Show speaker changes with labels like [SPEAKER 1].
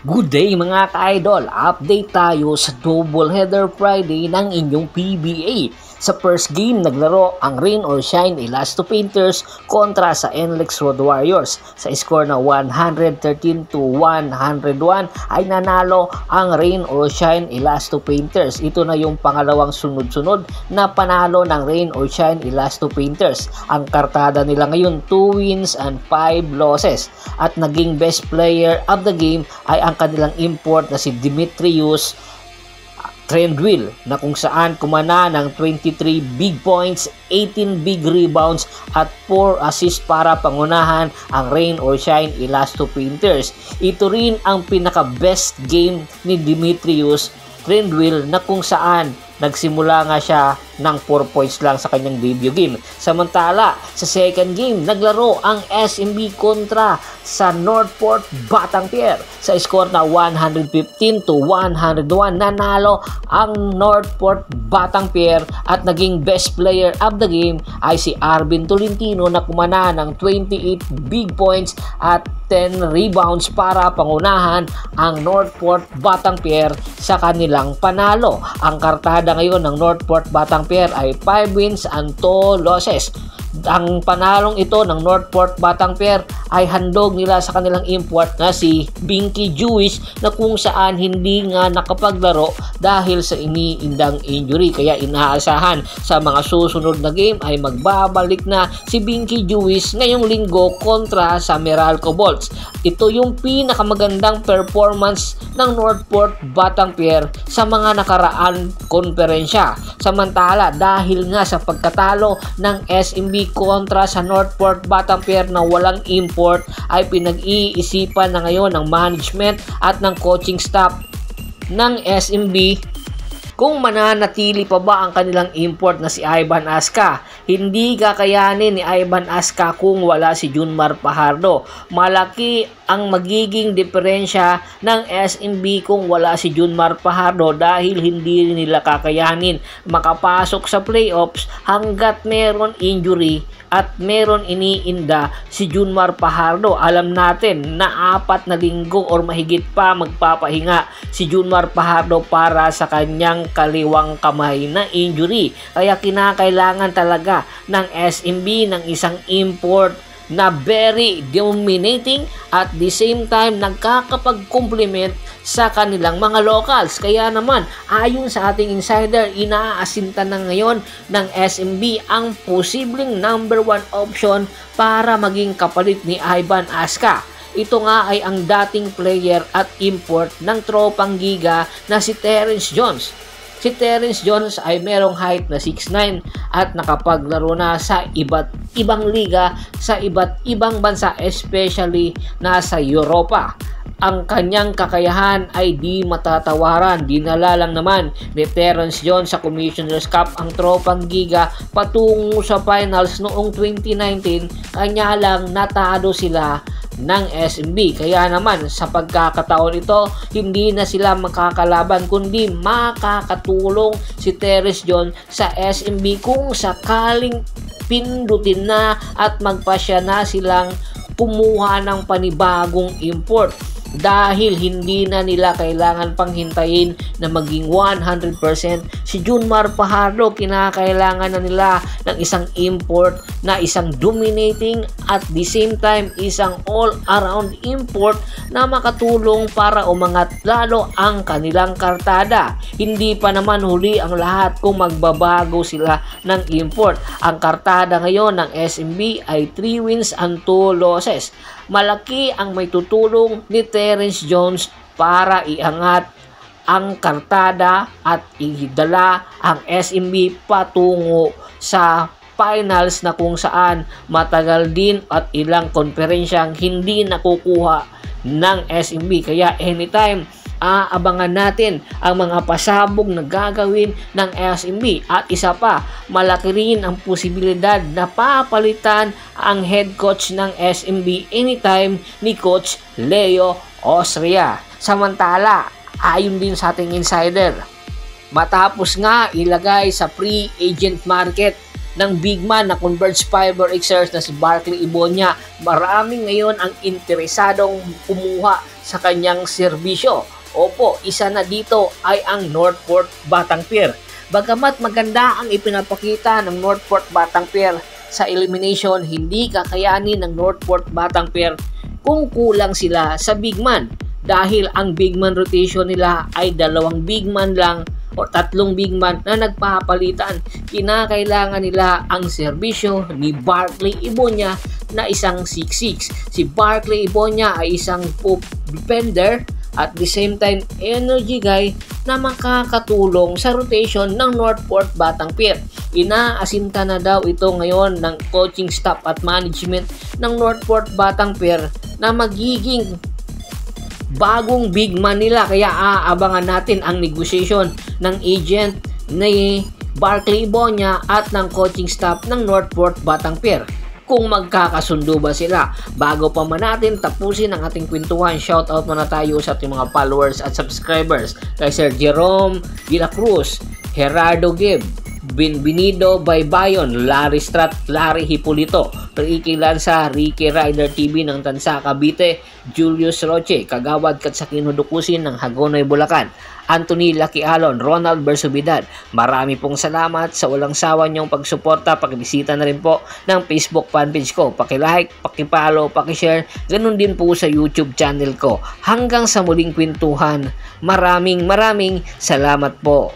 [SPEAKER 1] Good day mga ka-idol! Update tayo sa Doubleheader Friday ng inyong PBA. Sa first game, naglaro ang Rain or Shine Elasto Painters kontra sa NLEX Road Warriors. Sa score na 113-101 ay nanalo ang Rain or Shine Elasto Painters. Ito na yung pangalawang sunod-sunod na panalo ng Rain or Shine Elasto Painters. Ang kartada nila ngayon 2 wins and 5 losses. At naging best player of the game ay ang kanilang import na si Demetrius Trendwill, na kung saan kumana ng 23 big points, 18 big rebounds at 4 assists para pangunahan ang Rain or Shine Elasto Painters. Ito rin ang pinaka-best game ni Demetrius Trendwill, na kung saan nagsimula nga siya ng 4 points lang sa kanyang debut game. Samantala, sa second game, naglaro ang SMB kontra sa Northport Batanguer. Sa score na 115-101, nanalo ang Northport Batanguer at naging best player of the game ay si Arvin Tolentino, na kumana ng 28 big points at 10 rebounds para pangunahan ang Northport Batanguer sa kanilang panalo. Ang kartada ngayon ng Northport Batanguer ay 5 wins and 2 losses. Ang panalong ito ng Northport Batanguer ay handog nila sa kanilang import na si Binky Jewish, na kung saan hindi nga nakapaglaro dahil sa iniindang injury. Kaya inaasahan sa mga susunod na game ay magbabalik na si Binky Jewish ngayong linggo kontra sa Meralco Bolts. Ito yung pinakamagandang performance ng Northport Batanguer sa mga nakaraan konferensya. Samantala, dahil nga sa pagkatalo ng SMB kontra sa Northport Batanguer na walang import, ay pinag-iisipan na ngayon ng management at ng coaching staff ng SMB kung mananatili pa ba ang kanilang import na si Ivan Aska. Hindi kakayanin ni Ivan Aska kung wala si Junmar Fajardo. Malaki ang magiging diferensya ng SMB kung wala si Junmar Fajardo, dahil hindi nila kakayanin makapasok sa playoffs hanggat meron injury at meron iniinda si Junmar Fajardo. Alam natin na 4 na linggo or mahigit pa magpapahinga si Junmar Fajardo para sa kanyang kaliwang kamay na injury. Kaya kinakailangan talaga ng SMB ng isang import na very dominating at the same time nagkakapag-complement sa kanilang mga locals. Kaya naman, ayon sa ating insider, inaasinta na ngayon ng SMB ang posibleng number 1 option para maging kapalit ni Ivan Aska. Ito nga ay ang dating player at import ng tropang Giga na si Terrence Jones. Si Terrence Jones ay merong height na 6'9" at nakapaglaro na sa iba't ibang liga sa iba't ibang bansa, especially nasa Europa. Ang kanyang kakayahan ay di matatawaran. Dinala lang naman ni Terrence Jones sa Commissioner's Cup ang tropang Giga patungo sa finals noong 2019, kanya lang natalo sila ng SMB. Kaya naman sa pagkakataon ito, hindi na sila makakalaban kundi makakatulong si Terrence Jones sa SMB kung sakaling pindutin na at magpasya na silang kumuha ng panibagong import, dahil hindi na nila kailangan pang hintayin na maging 100% si Junmar Fajardo. Kinakailangan na nila ng isang import na isang dominating at the same time isang all-around import na makatulong para umangat lalo ang kanilang kartada. Hindi pa naman huli ang lahat kung magbabago sila ng import. Ang kartada ngayon ng SMB ay 3 wins and 2 losses. Malaki ang may tutulong ni Terrence Jones para iangat ang kartada at idala ang SMB patungo sa finals, na kung saan matagal din at ilang konferensyang hindi nakukuha ng SMB. Kaya anytime aabangan natin ang mga pasabog na gagawin ng SMB. At isa pa, malaki rin ang posibilidad na papalitan ang head coach ng SMB anytime ni Coach Leo Austria. Samantala, ayon din sa ating insider, matapos nga ilagay sa free agent market ng big man na Converge Fiber Xers na si Barkley Iboña. Marami ngayon ang interesadong kumuha sa kanyang serbisyo. Opo, isa na dito ay ang Northport Batangpier. Bagamat maganda ang ipinapakita ng Northport Batangpier sa elimination, hindi kakayanin ng Northport Batangpier kung kulang sila sa big man. Dahil ang big man rotation nila ay 2 big man lang o 3 big man na nagpapalitan. Kinakailangan nila ang serbisyo ni Barkley Iboña na isang 6'6". Si Barkley Iboña ay isang defender at the same time energy guy na makakatulong sa rotation ng Northport Batangpier. Inaasinta na daw ito ngayon ng coaching staff at management ng Northport Batangpier na magiging bagong big man nila, kaya aabangan natin ang negotiation ng agent ni Barkley Iboña at ng coaching staff ng Northport Batangpier kung magkakasundo ba sila. Bago pa man natin tapusin ang ating kwentuhan, shoutout muna tayo sa ating mga followers at subscribers kay Sir Jerome de la Cruz, Gerardo Gibb, Binvenido Baybayon, Larry Strat, Larry Hipolito, Ricky Lanza, Ricky Rider TV ng Tansa, Cavite, Julius Roche, Kagawad Katsakino Dukusin ng Hagonoy, Bulacan, Anthony Laquialon, Ronald Bersubidad. Marami pong salamat sa walang sawa niyong pagsuporta. Pakibisita na rin po ng Facebook fanpage ko. Paki-like, paki-follow, paki-share. Ganun din po sa YouTube channel ko. Hanggang sa muling kwentuhan. Maraming salamat po.